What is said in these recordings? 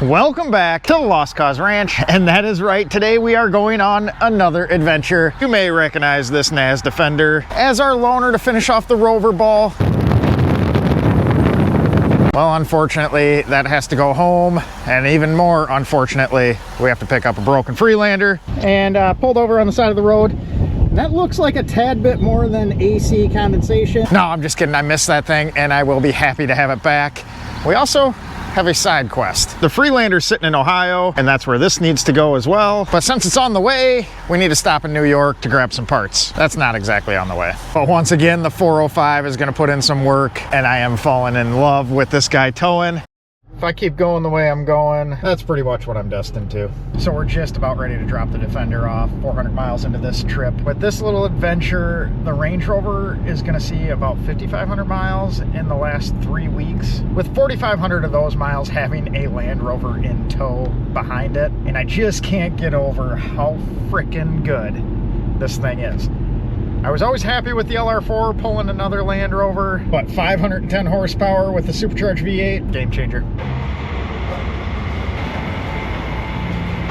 Welcome back to the Lost Cause Ranch, and that is right, today we are going on another adventure. You may recognize this NAS Defender as our loaner to finish off the rover ball. Well, unfortunately, that has to go home, and even more unfortunately, we have to pick up a broken Freelander and pulled over on the side of the road. That looks like a tad bit more than AC condensation. No, I'm just kidding, I missed that thing, and I will be happy to have it back. We also have a side quest. The Freelander's sitting in Ohio, and that's where this needs to go as well. But since it's on the way, we need to stop in New York to grab some parts. That's not exactly on the way. But once again, the 405 is gonna put in some work, and I am falling in love with this guy towing. If I keep going the way I'm going, that's pretty much what I'm destined to. So we're just about ready to drop the Defender off, 400 miles into this trip. With this little adventure, the Range Rover is gonna see about 5,500 miles in the last 3 weeks, with 4,500 of those miles having a Land Rover in tow behind it. And I just can't get over how freaking good this thing is. I was always happy with the LR4 pulling another Land Rover, but 510 horsepower with the supercharged V8, game changer.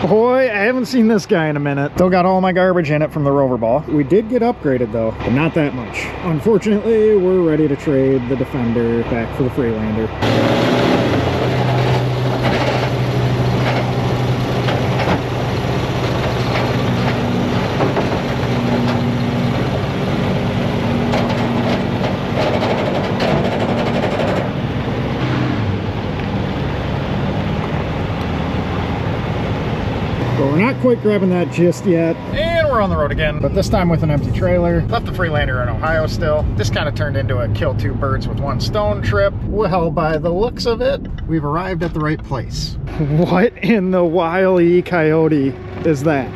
Boy, I haven't seen this guy in a minute. Still got all my garbage in it from the rover ball. We did get upgraded though, but not that much. Unfortunately, we're ready to trade the Defender back for the Freelander. Not quite grabbing that just yet. And we're on the road again, but this time with an empty trailer. Left the Freelander in Ohio still. This kind of turned into a kill two birds with one stone trip. Well, by the looks of it, we've arrived at the right place. What in the Wile E. Coyote is that?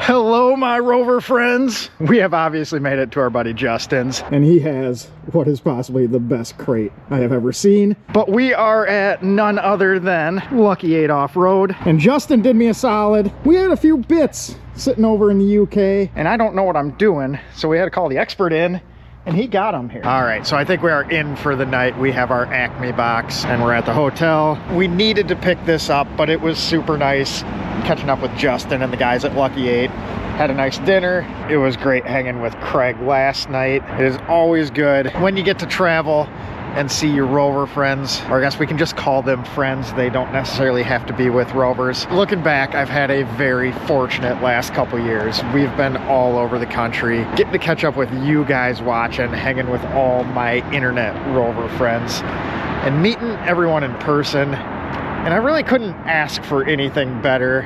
Hello, my rover friends. We have obviously made it to our buddy Justin's, and he has what is possibly the best crate I have ever seen. But we are at none other than Lucky 8 Off-Road, and Justin did me a solid. We had a few bits sitting over in the UK, and I don't know what I'm doing, so we had to call the expert in, and he got them here. All right, so I think we are in for the night. We have our Acme box, and we're at the hotel. We needed to pick this up, but it was super nice catching up with Justin and the guys at Lucky 8. Had a nice dinner. It was great hanging with Craig last night. It is always good when you get to travel and see your rover friends, or I guess we can just call them friends. They don't necessarily have to be with rovers. Looking back, I've had a very fortunate last couple years. We've been all over the country, getting to catch up with you guys watching, hanging with all my internet rover friends, and meeting everyone in person. And I really couldn't ask for anything better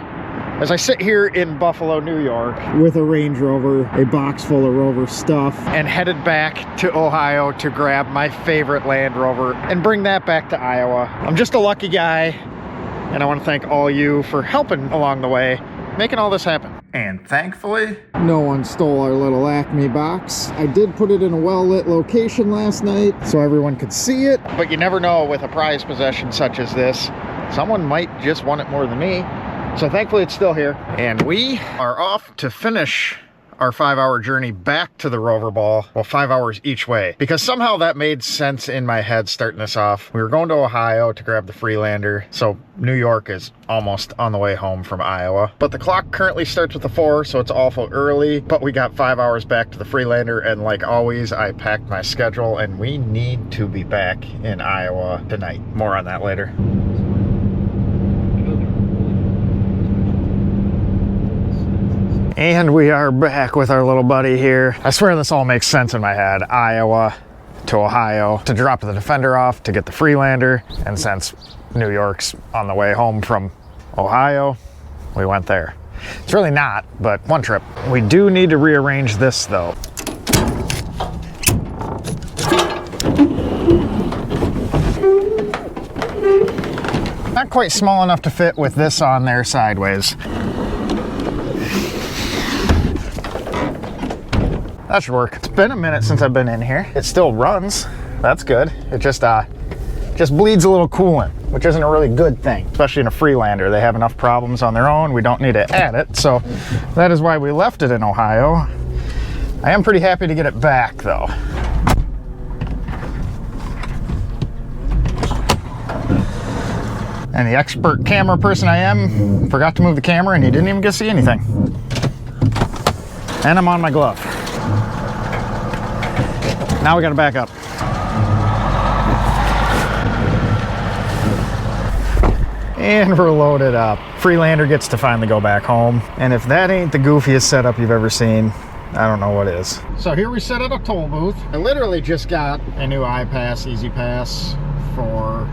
as I sit here in Buffalo, New York with a Range Rover, a box full of rover stuff, and headed back to Ohio to grab my favorite Land Rover and bring that back to Iowa. I'm just a lucky guy, and I want to thank all you for helping along the way, making all this happen. And thankfully, no one stole our little Acme box. I did put it in a well-lit location last night so everyone could see it, but you never know with a prized possession such as this. Someone might just want it more than me. So thankfully it's still here. And we are off to finish our 5-hour journey back to the rover ball. Well, 5 hours each way, because somehow that made sense in my head starting this off. We were going to Ohio to grab the Freelander, so New York is almost on the way home from Iowa. But the clock currently starts with a 4, so it's awful early, but we got 5 hours back to the Freelander, and like always, I packed my schedule, and we need to be back in Iowa tonight. More on that later. And we are back with our little buddy here. I swear this all makes sense in my head. Iowa to Ohio to drop the Defender off to get the Freelander. And since New York's on the way home from Ohio, we went there. It's really not, but one trip. We do need to rearrange this though. Not quite small enough to fit with this on there sideways. That should work. It's been a minute since I've been in here. It still runs. That's good. It just just bleeds a little coolant, which isn't a really good thing, especially in a Freelander. They have enough problems on their own. We don't need to add it, so that is why we left it in Ohio. I am pretty happy to get it back, though. And the expert camera person I am forgot to move the camera, and you didn't even get to see anything. And I'm on my glove. Now we gotta back up. And we're loaded up. Freelander gets to finally go back home. And if that ain't the goofiest setup you've ever seen, I don't know what is. So here we sit at a toll booth. I literally just got a new iPass, Easy Pass for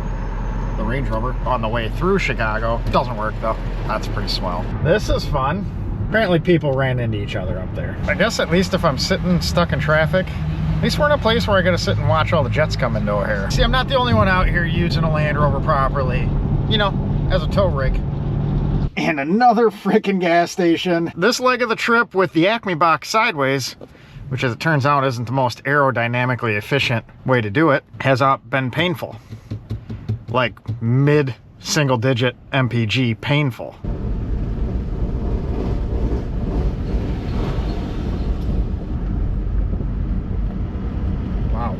the Range Rover on the way through Chicago. Doesn't work though. That's pretty swell. This is fun. Apparently people ran into each other up there. I guess at least if I'm sitting stuck in traffic, at least we're in a place where I gotta sit and watch all the jets come into here. See, I'm not the only one out here using a Land Rover properly, you know, as a tow rig. And another freaking gas station. This leg of the trip with the Acme box sideways, which as it turns out isn't the most aerodynamically efficient way to do it, has been painful. Like mid single digit MPG painful. Wow.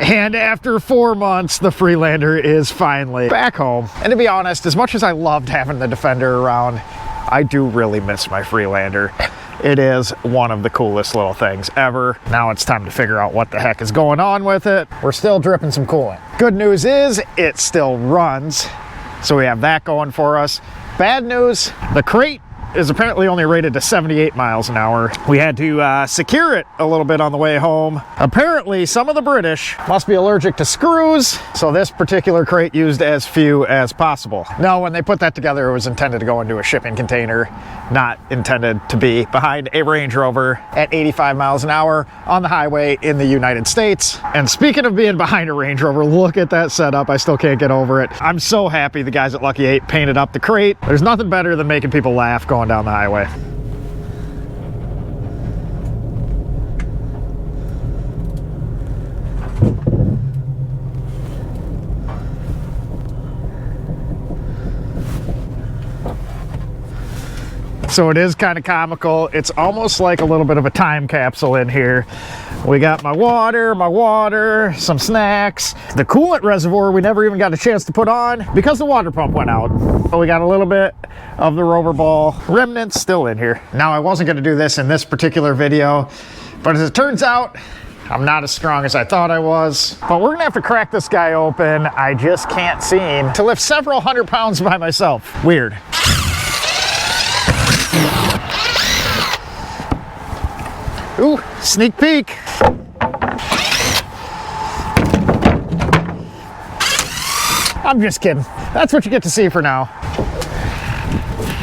And after 4 months, the Freelander is finally back home. And to be honest, as much as I loved having the Defender around, I do really miss my Freelander. It is one of the coolest little things ever. Now it's time to figure out what the heck is going on with it. We're still dripping some coolant. Good news is it still runs, so we have that going for us. Bad news, the crate is apparently only rated to 78 miles an hour. We had to secure it a little bit on the way home. Apparently, some of the British must be allergic to screws, so this particular crate used as few as possible. No, when they put that together, it was intended to go into a shipping container, not intended to be behind a Range Rover at 85 miles an hour on the highway in the United States. And speaking of being behind a Range Rover, look at that setup. I still can't get over it. I'm so happy the guys at Lucky 8 painted up the crate. There's nothing better than making people laugh going down the highway. So it is kind of comical. It's almost like a little bit of a time capsule in here. We got my water, some snacks. The coolant reservoir we never even got a chance to put on because the water pump went out. But we got a little bit of the Rover Ball remnants still in here. Now I wasn't gonna do this in this particular video, but as it turns out, I'm not as strong as I thought I was. But we're gonna have to crack this guy open. I just can't seem to lift several hundred pounds by myself. Weird. Ooh, sneak peek. I'm just kidding. That's what you get to see for now.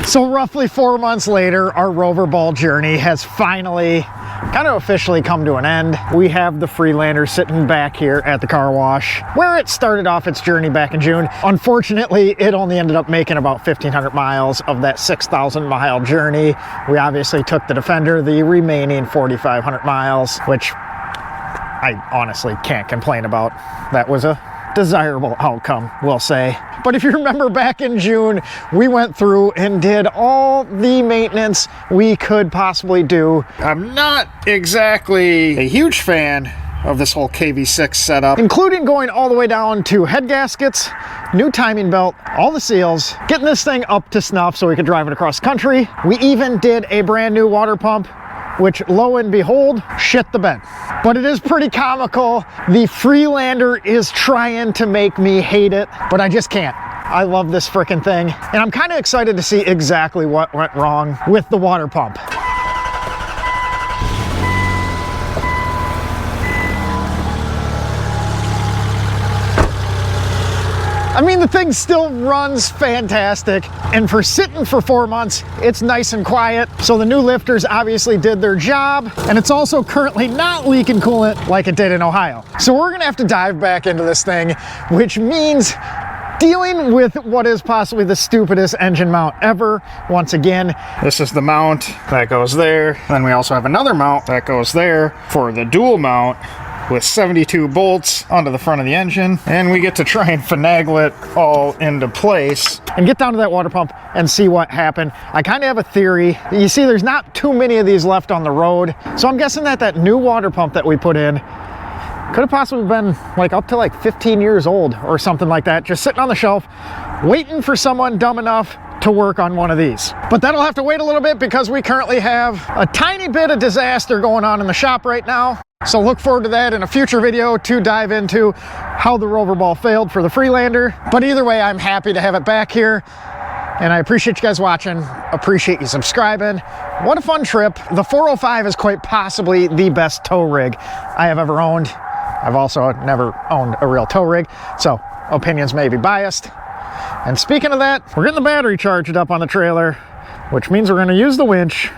So roughly 4 months later, our Rover Ball journey has finally kind of officially come to an end. We have the Freelander sitting back here at the car wash where it started off its journey back in June. Unfortunately, it only ended up making about 1,500 miles of that 6,000 mile journey. We obviously took the Defender the remaining 4,500 miles, which I honestly can't complain about. That was a desirable outcome, we'll say. But if you remember back in June, we went through and did all the maintenance we could possibly do. I'm not exactly a huge fan of this whole KV6 setup, including going all the way down to head gaskets, new timing belt, all the seals, getting this thing up to snuff so we could drive it across country. We even did a brand new water pump, which lo and behold, shit the bed. But it is pretty comical. The Freelander is trying to make me hate it, but I just can't. I love this frickin' thing. And I'm kind of excited to see exactly what went wrong with the water pump. I mean, the thing still runs fantastic, and for sitting for 4 months, it's nice and quiet. So the new lifters obviously did their job, and it's also currently not leaking coolant like it did in Ohio. So we're gonna have to dive back into this thing, which means dealing with what is possibly the stupidest engine mount ever. Once again, this is the mount that goes there. Then we also have another mount that goes there for the dual mount. with 72 bolts onto the front of the engine, and we get to try and finagle it all into place and get down to that water pump and see what happened. I kind of have a theory. You see, there's not too many of these left on the road, so I'm guessing that that new water pump that we put in could have possibly been like up to like 15 years old or something like that, just sitting on the shelf waiting for someone dumb enough to work on one of these. But that'll have to wait a little bit because we currently have a tiny bit of disaster going on in the shop right now. So look forward to that in a future video to dive into how the rover ball failed for the Freelander. But either way, I'm happy to have it back here, and I appreciate you guys watching. Appreciate you subscribing. What a fun trip. The 405 is quite possibly the best tow rig I have ever owned. I've also never owned a real tow rig, so opinions may be biased. And speaking of that, we're getting the battery charged up on the trailer, which means we're going to use the winch